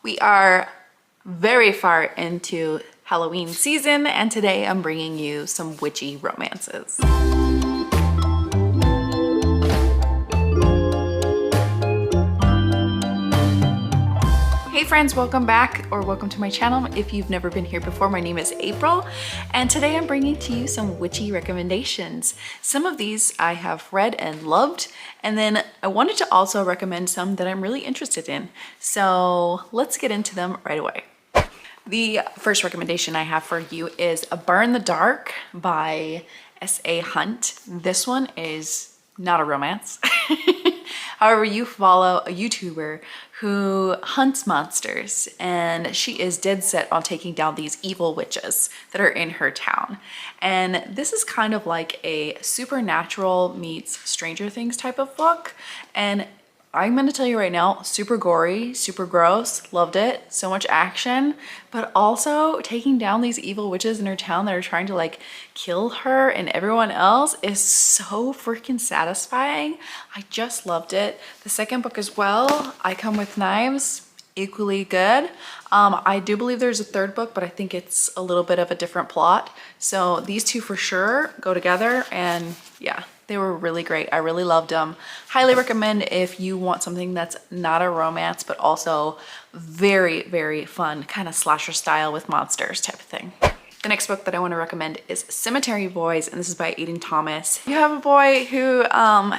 We are very far into Halloween season, and today I'm bringing you some witchy romances. Hey friends, welcome back, or welcome to my channel. If you've never been here before, my name is April, and today I'm bringing to you some witchy recommendations. Some of these I have read and loved, and then I wanted to also recommend some that I'm really interested in. So let's get into them right away. The first recommendation I have for you is Burn the Dark by S.A. Hunt. This one is not a romance. However, you follow a YouTuber who hunts monsters, and she is dead set on taking down these evil witches that are in her town. And this is kind of like a supernatural meets Stranger Things type of book. And I'm gonna tell you right now, super gory, super gross, loved it, so much action, but also taking down these evil witches in her town that are trying to like kill her and everyone else is so freaking satisfying. I just loved it. The second book as well, I Come With Knives, equally good. I do believe there's a third book, but I think it's a little bit of a different plot. So these two for sure go together, and yeah, they were really great. I really loved them. Highly recommend if you want something that's not a romance, but also very, very fun, kind of slasher style with monsters type of thing. The next book that I want to recommend is Cemetary Boys, and this is by Aiden Thomas. You have a boy who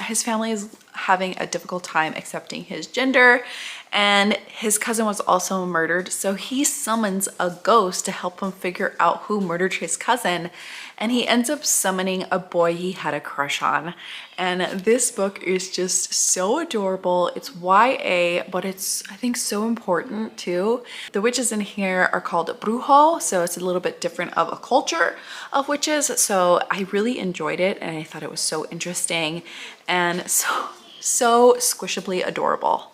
his family is having a difficult time accepting his gender, and his cousin was also murdered, so he summons a ghost to help him figure out who murdered his cousin, and he ends up summoning a boy he had a crush on. And this book is just so adorable. It's YA, but it's, I think, so important too. The witches in here are called brujo, so it's a little bit different of a culture of witches, so I really enjoyed it, and I thought it was so interesting and so squishably adorable.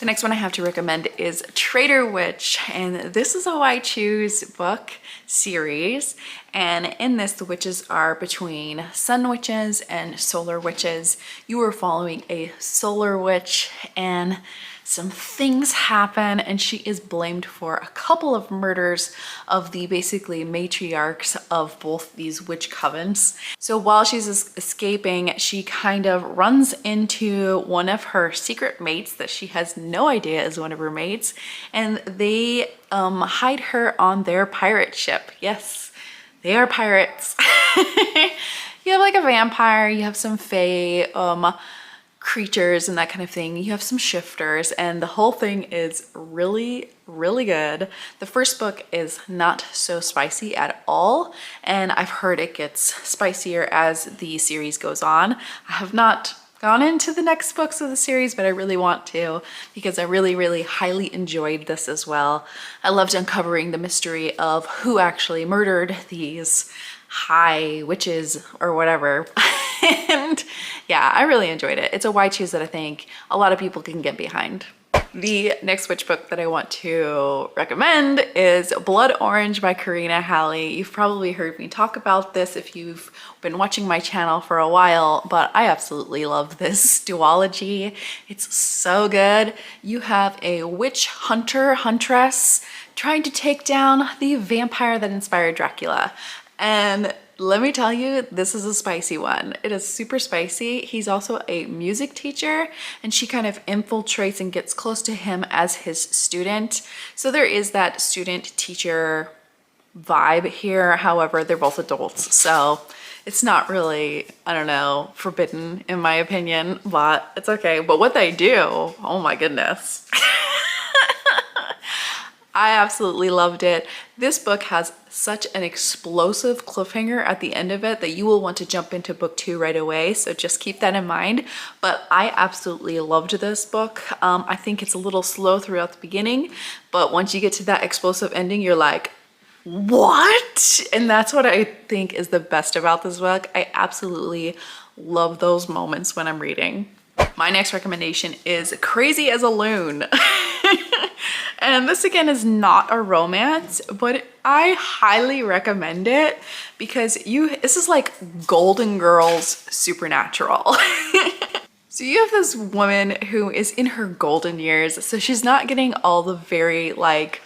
The next one I have to recommend is Traitor Witch, and this is a Why Choose book series, and in this the witches are between sun witches and solar witches. You are following a solar witch, and some things happen, and she is blamed for a couple of murders of the basically matriarchs of both these witch covens. So while she's escaping, she kind of runs into one of her secret mates that she has no idea is one of her mates, and they hide her on their pirate ship. Yes, they are pirates. You have like a vampire, you have some fae, creatures and that kind of thing. You have some shifters, and the whole thing is really, really good. The first book is not so spicy at all, and I've heard it gets spicier as the series goes on. I have not gone into the next books of the series, but I really want to, because I really, really highly enjoyed this as well. I loved uncovering the mystery of who actually murdered these high witches or whatever. And yeah, I really enjoyed it. It's a Why Choose that I think a lot of people can get behind. The next witch book that I want to recommend is Blood Orange by Karina, Halle. You've probably heard me talk about this if you've been watching my channel for a while, but I absolutely love this duology. It's so good. You have a witch huntress trying to take down the vampire that inspired Dracula. And let me tell you, this is a spicy one. It is super spicy. He's also a music teacher, and she kind of infiltrates and gets close to him as his student. So there is that student-teacher vibe here. However, they're both adults, so it's not really, I don't know, forbidden in my opinion, but it's okay. But what they do, oh my goodness. I absolutely loved it. This book has such an explosive cliffhanger at the end of it that you will want to jump into book 2 right away, so just keep that in mind. But I absolutely loved this book. I think it's a little slow throughout the beginning, but once you get to that explosive ending, you're like, what? And that's what I think is the best about this book. I absolutely love those moments when I'm reading. My next recommendation is Crazy as a Loon. And this again is not a romance, but I highly recommend it because this is like Golden Girls supernatural. So you have this woman who is in her golden years, so she's not getting all the very like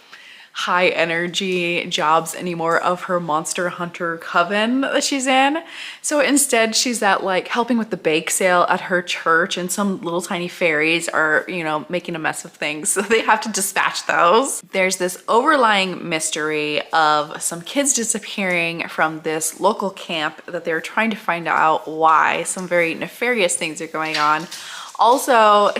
high energy jobs anymore of her monster hunter coven that she's in. So instead she's at like helping with the bake sale at her church, and some little tiny fairies are, you know, making a mess of things. So they have to dispatch those. There's this overlying mystery of some kids disappearing from this local camp that they're trying to find out why. Some very nefarious things are going on. Also,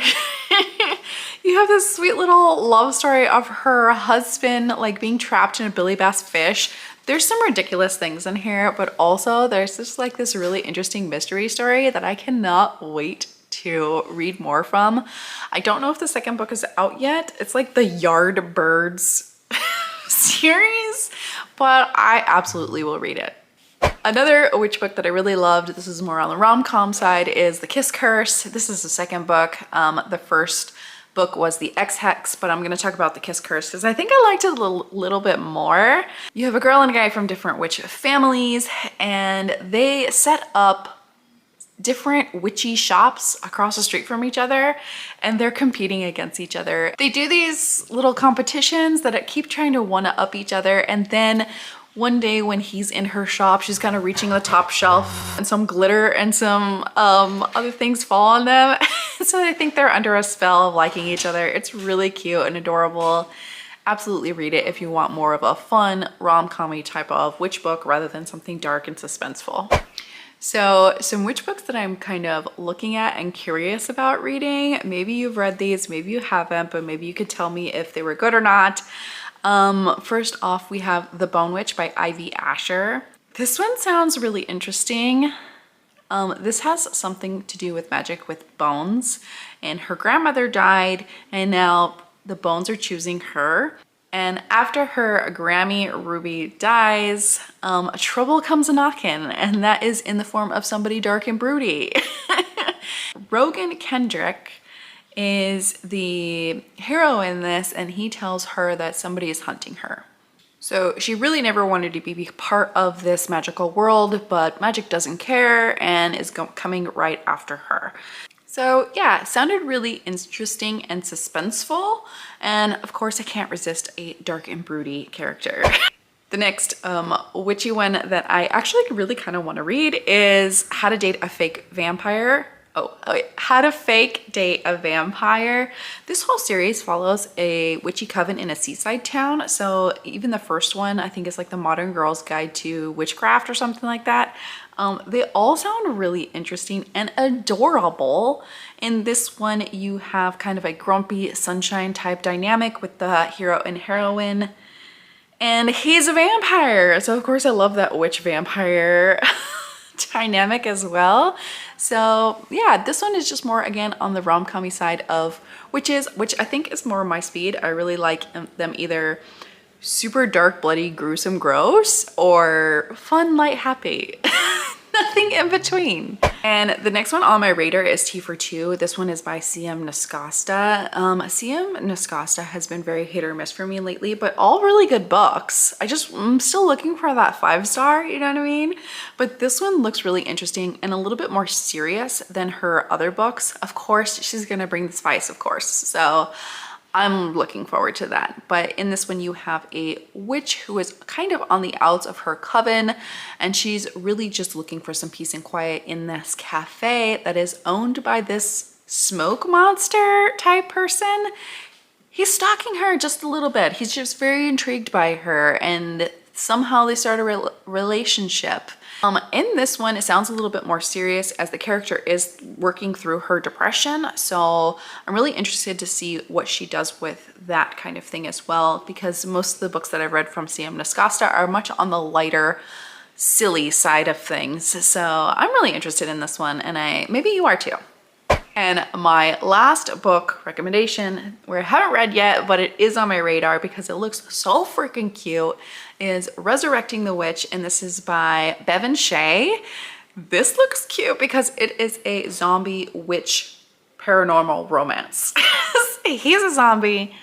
you have this sweet little love story of her husband like being trapped in a Billy Bass fish. There's some ridiculous things in here, but also there's just like this really interesting mystery story that I cannot wait to read more from. I don't know if the second book is out yet. It's like the Yard Birds series, but I absolutely will read it. Another witch book that I really loved, this is more on the rom-com side, is The Kiss Curse. This is the second book. The first book was The X-Hex, but I'm going to talk about The Kiss Curse because I think I liked it a little bit more. You have a girl and a guy from different witch families, and they set up different witchy shops across the street from each other, and they're competing against each other. They do these little competitions that keep trying to one-up each other, and then one day when he's in her shop, she's kind of reaching the top shelf and some glitter and some other things fall on them. So I think they're under a spell of liking each other. It's really cute and adorable. Absolutely read it if you want more of a fun rom-com-y type of witch book rather than something dark and suspenseful. So some witch books that I'm kind of looking at and curious about reading. Maybe you've read these, maybe you haven't, but maybe you could tell me if they were good or not. First off, we have The Bone Witch by Ivy Asher. This one sounds really interesting. This has something to do with magic with bones, and her grandmother died, and now the bones are choosing her. And after her Grammy Ruby dies, trouble comes a-knocking, and that is in the form of somebody dark and broody. Rogan Kendrick is the hero in this, and he tells her that somebody is hunting her. So she really never wanted to be part of this magical world, but magic doesn't care and is coming right after her. So yeah, it sounded really interesting and suspenseful, and of course I can't resist a dark and broody character. The next witchy one that I actually really kind of want to read is How to Date a Fake Vampire. How to Fake Date a Vampire. This whole series follows a witchy coven in a seaside town. So even the first one, I think, is like the Modern Girl's Guide to Witchcraft or something like that. They all sound really interesting and adorable. In this one, you have kind of a grumpy sunshine type dynamic with the hero and heroine. And he's a vampire. So of course I love that witch vampire dynamic as well. So yeah, this one is just more again on the rom-com-y side of witches, which I think is more my speed. I really like them either super dark, bloody, gruesome, gross, or fun, light, happy. Nothing in between. And the next one on my radar is Tea for Two. This one is by C.M. Nascosta. C.M. Nascosta has been very hit or miss for me lately, but all really good books. I'm still looking for that 5-star, you know what I mean? But this one looks really interesting and a little bit more serious than her other books. Of course, she's gonna bring the spice, of course. So I'm looking forward to that. But in this one, you have a witch who is kind of on the outs of her coven, and she's really just looking for some peace and quiet in this cafe that is owned by this smoke monster type person. He's stalking her just a little bit. He's just very intrigued by her, and somehow they start a relationship. In this one, it sounds a little bit more serious as the character is working through her depression. So I'm really interested to see what she does with that kind of thing as well, because most of the books that I've read from C.M. Nascosta are much on the lighter, silly side of things. So I'm really interested in this one, and maybe you are too. And my last book recommendation, where I haven't read yet, but it is on my radar because it looks so freaking cute, is Resurrecting the Witch, and this is by Bevin Shea. This looks cute because it is a zombie witch paranormal romance. He's a zombie,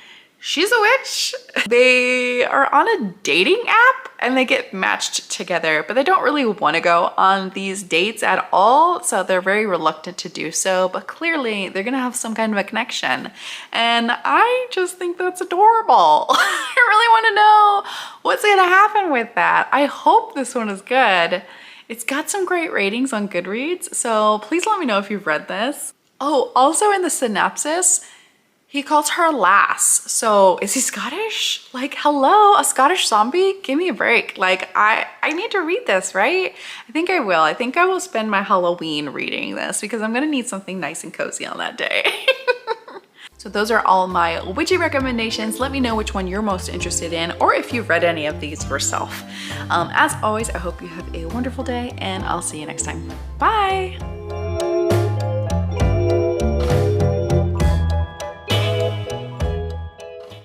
she's a witch. They are on a dating app and they get matched together, but they don't really want to go on these dates at all. So they're very reluctant to do so, but clearly they're gonna have some kind of a connection. And I just think that's adorable. I really want to know what's gonna happen with that. I hope this one is good. It's got some great ratings on Goodreads, so please let me know if you've read this. Oh, also in the synopsis, he calls her lass. So is he Scottish? Like, hello, a Scottish zombie? Give me a break. Like, I need to read this, right? I think I will. I think I will spend my Halloween reading this because I'm gonna need something nice and cozy on that day. So those are all my witchy recommendations. Let me know which one you're most interested in or if you've read any of these yourself. As always, I hope you have a wonderful day and I'll see you next time. Bye.